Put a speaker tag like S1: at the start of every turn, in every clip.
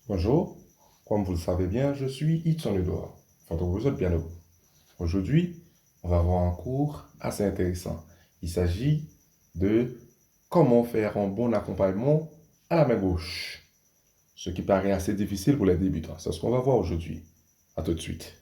S1: Bonjour, comme vous le savez bien, je suis Itson Edouard, votre professeur de piano. Aujourd'hui, on va avoir un cours assez intéressant. Il s'agit de comment faire un bon accompagnement à la main gauche, ce qui paraît assez difficile pour les débutants. C'est ce qu'on va voir aujourd'hui. À tout de suite.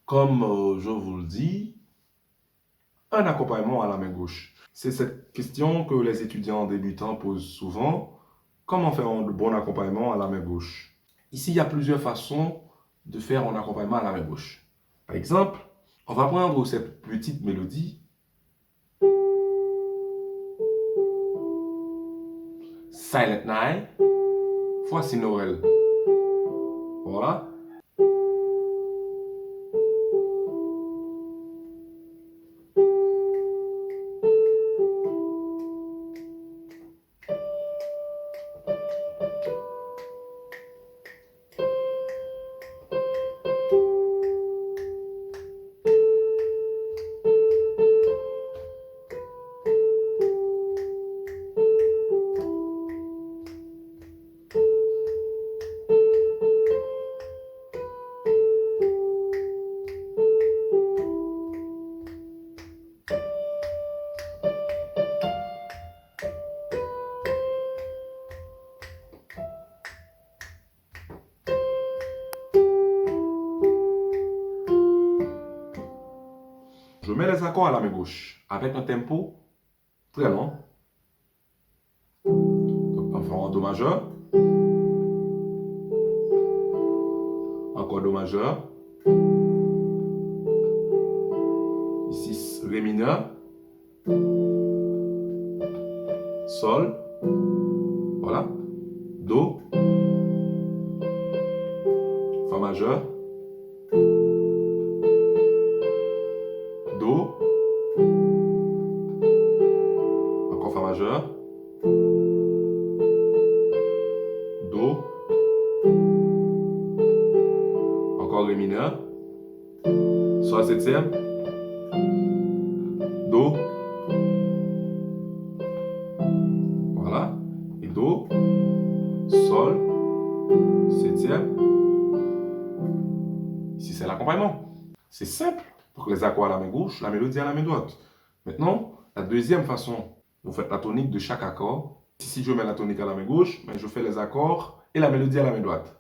S1: Comme je vous le dis, un accompagnement à la main gauche. C'est cette question que les étudiants débutants posent souvent. Comment faire un bon accompagnement à la main gauche? Ici, il y a plusieurs façons de faire un accompagnement à la main gauche. Par exemple, on va prendre cette petite mélodie. Silent Night, Voici Noël. Voilà. Je mets les accords à la main gauche avec un tempo très lent. Donc, on fait un Do majeur, encore Do majeur, ici Ré mineur, Sol, voilà, Do, Fa majeur, Do, encore Fa majeur, Do, encore Ré mineur, Sol septième, Do, voilà, et Do, Sol, septième. Ici, c'est l'accompagnement. C'est simple. Donc, les accords à la main gauche, la mélodie à la main droite. Maintenant, la deuxième façon, vous faites la tonique de chaque accord. Si je mets la tonique à la main gauche, mais je fais les accords et la mélodie à la main droite.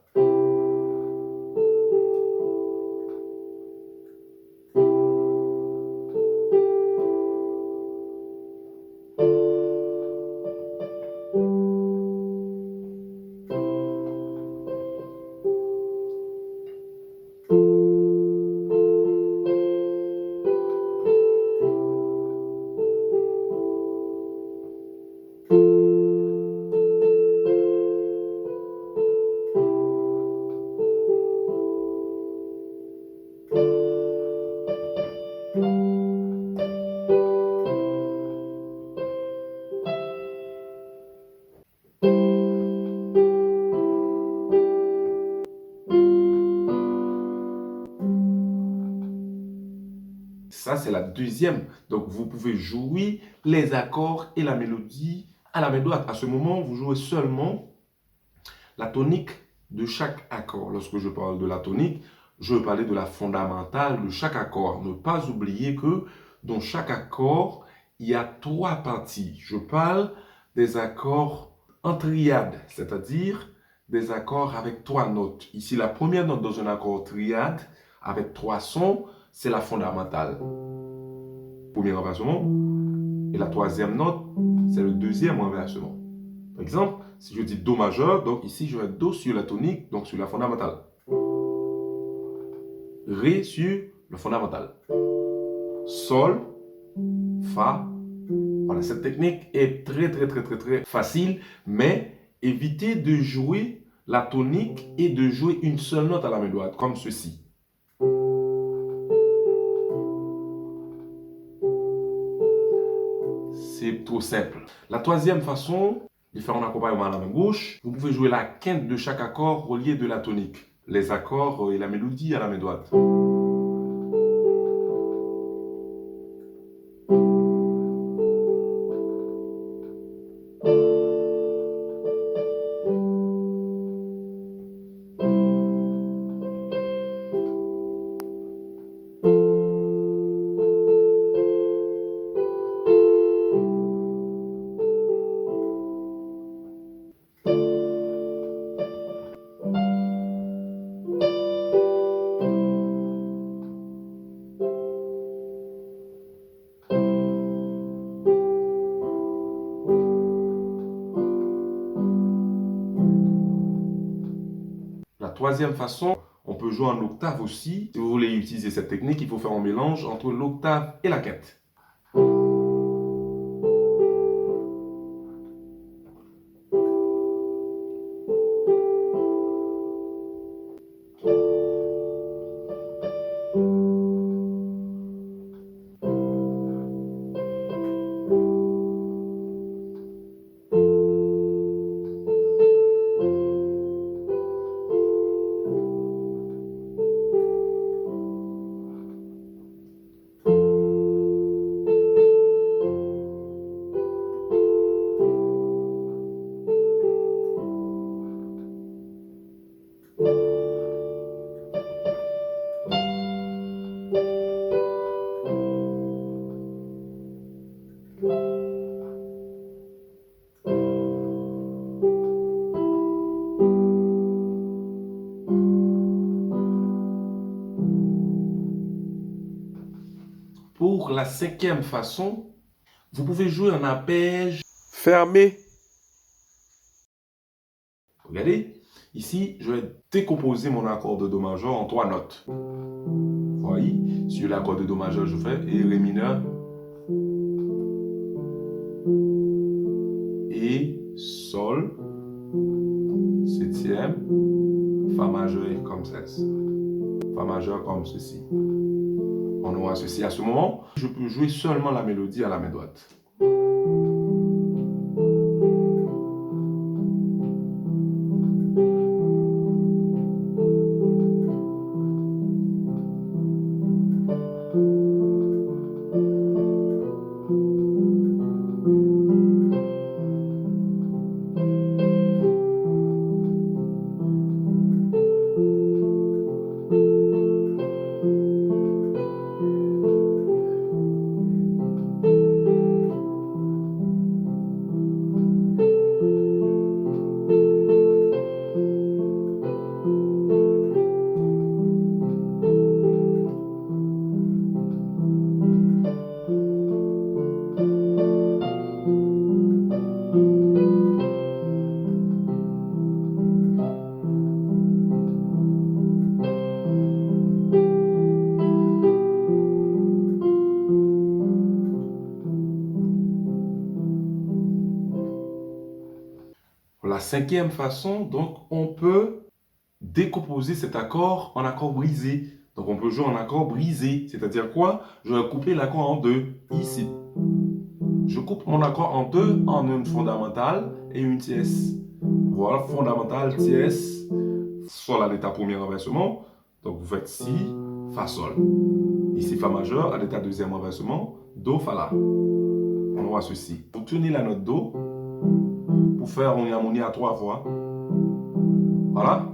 S1: Ça, c'est la deuxième. Donc, vous pouvez jouer les accords et la mélodie à la main droite. À ce moment, vous jouez seulement la tonique de chaque accord. Lorsque je parle de la tonique, je veux parler de la fondamentale de chaque accord. Ne pas oublier que dans chaque accord, il y a trois parties. Je parle des accords en triade, c'est-à-dire des accords avec trois notes. Ici, la première note dans un accord triade avec 3 sons, c'est la fondamentale. Premier renversement. Et la troisième note, c'est le deuxième renversement. Par exemple, si je dis Do majeur, donc ici je vais Do sur la tonique, donc sur la fondamentale. Ré sur le fondamental. Sol, Fa. Voilà, cette technique est très facile, mais évitez de jouer la tonique et de jouer une seule note à la main droite, comme ceci. C'est trop simple. La troisième façon de faire un accompagnement à la main gauche, vous pouvez jouer la quinte de chaque accord relié de la tonique. Les accords et la mélodie à la main droite. La troisième façon, on peut jouer en octave aussi. Si vous voulez utiliser cette technique, il faut faire un mélange entre l'octave et la quinte. Pour la cinquième façon, vous pouvez jouer un arpège fermé. Regardez, ici, je vais décomposer mon accord de Do majeur en 3 notes. Vous voyez, sur l'accord de Do majeur, je fais et Ré mineur et Sol, septième, Fa majeur comme ceci. Fa majeur comme ceci. On aura ceci à ce moment. Je peux jouer seulement la mélodie à la main droite. La cinquième façon, donc, on peut décomposer cet accord en accord brisé. Donc, on peut jouer en accord brisé. C'est-à-dire quoi? Je vais couper l'accord en deux, ici. Je coupe mon accord en deux, en une fondamentale et une tierce. Voilà, fondamentale, tierce, Sol à l'état premier renversement. Donc, vous faites Si, Fa, Sol. Ici, Fa majeur à l'état deuxième renversement, Do, Fa, La. On aura ceci. Vous tenez la note Do pour faire une harmonie à 3 voix. Voilà.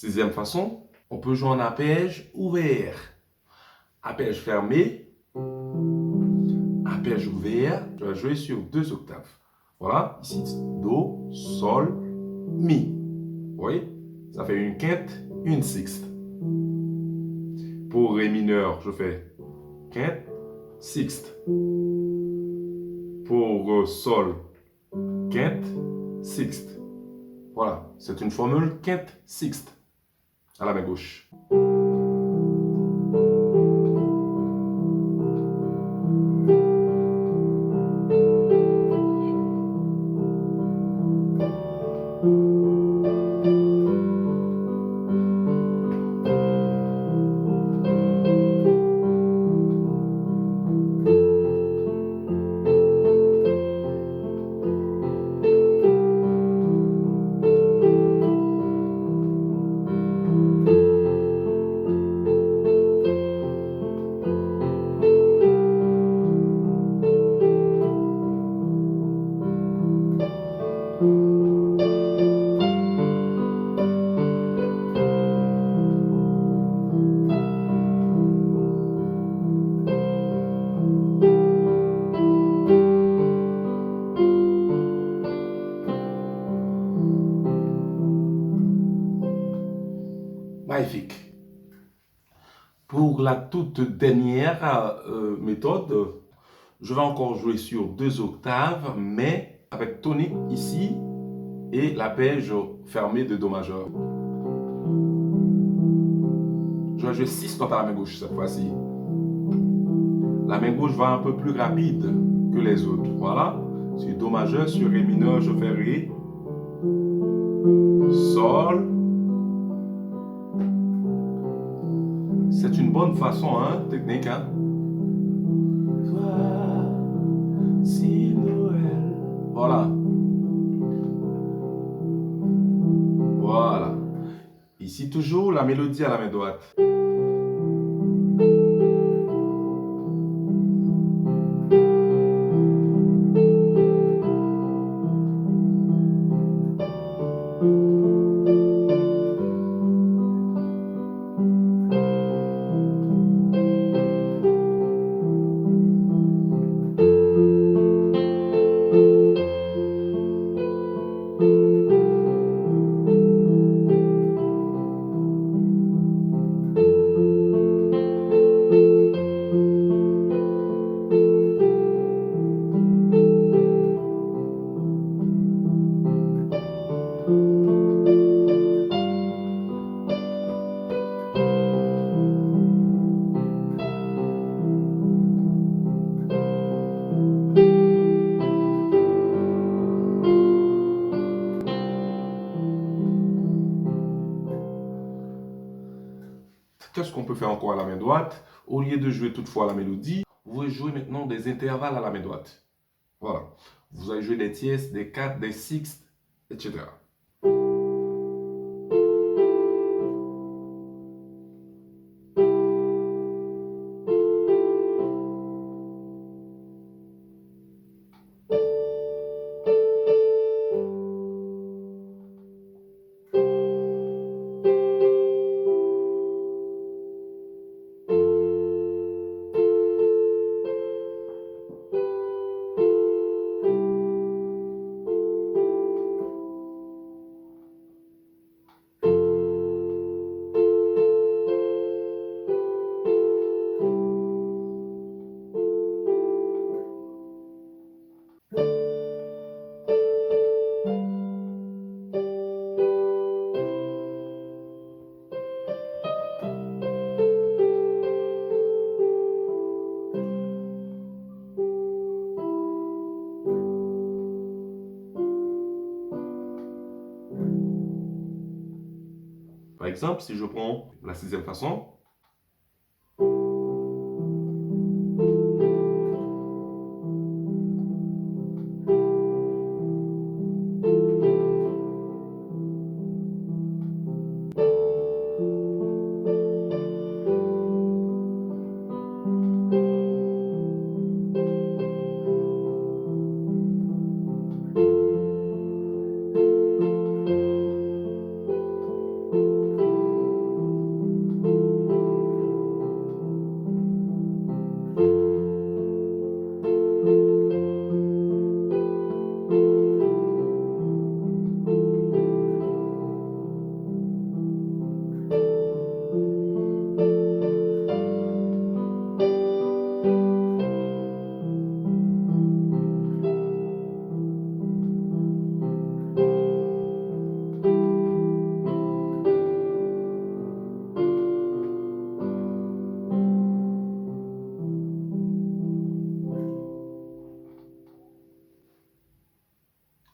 S1: Sixième façon, on peut jouer en arpège ouvert. Arpège fermé, arpège ouvert, tu vas jouer sur 2 octaves. Voilà, ici, Do, Sol, Mi. Vous voyez? Ça fait une quinte, une sixte. Pour Ré mineur, je fais quinte, sixte. Pour Sol, quinte, sixte. Voilà, c'est une formule quinte, sixte. À la main gauche. Magnifique. Pour la toute dernière méthode, je vais encore jouer sur 2 octaves, mais avec tonique ici et l'arpège fermé de Do majeur. Je vais jouer 6 notes à la main gauche cette fois-ci. La main gauche va un peu plus rapide que les autres. Voilà. Sur Do majeur, sur Ré mineur, je fais Ré, Sol. C'est une bonne façon, hein, technique, hein. Si Noël. Voilà. Voilà. Ici, toujours la mélodie à la main droite. Qu'est-ce qu'on peut faire encore à la main droite? Au lieu de jouer toutefois la mélodie, vous pouvez jouer maintenant des intervalles à la main droite. Voilà. Vous allez jouer des tierces, des quartes, des sixtes, etc. Par exemple, si je prends la sixième façon,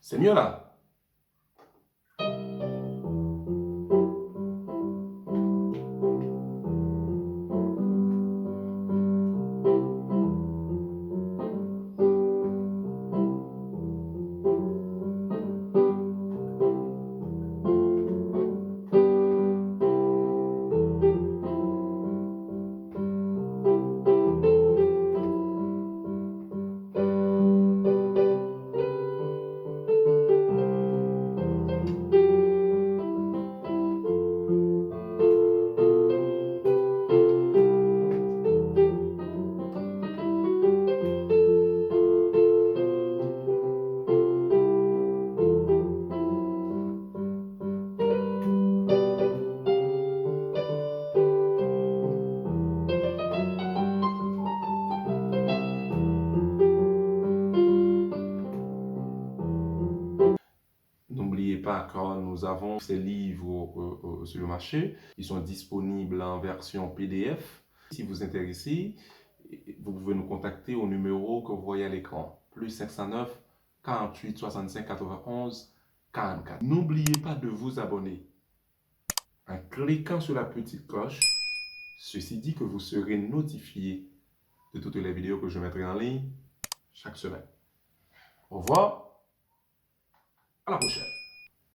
S1: C'est mieux là. N'oubliez pas que nous avons ces livres sur le marché. Ils sont disponibles en version PDF. Si vous êtes intéressé, vous pouvez nous contacter au numéro que vous voyez à l'écran. Plus 509 48 65 91 44. N'oubliez pas de vous abonner en cliquant sur la petite cloche. Ceci dit que vous serez notifié de toutes les vidéos que je mettrai en ligne chaque semaine. Au revoir, à la prochaine.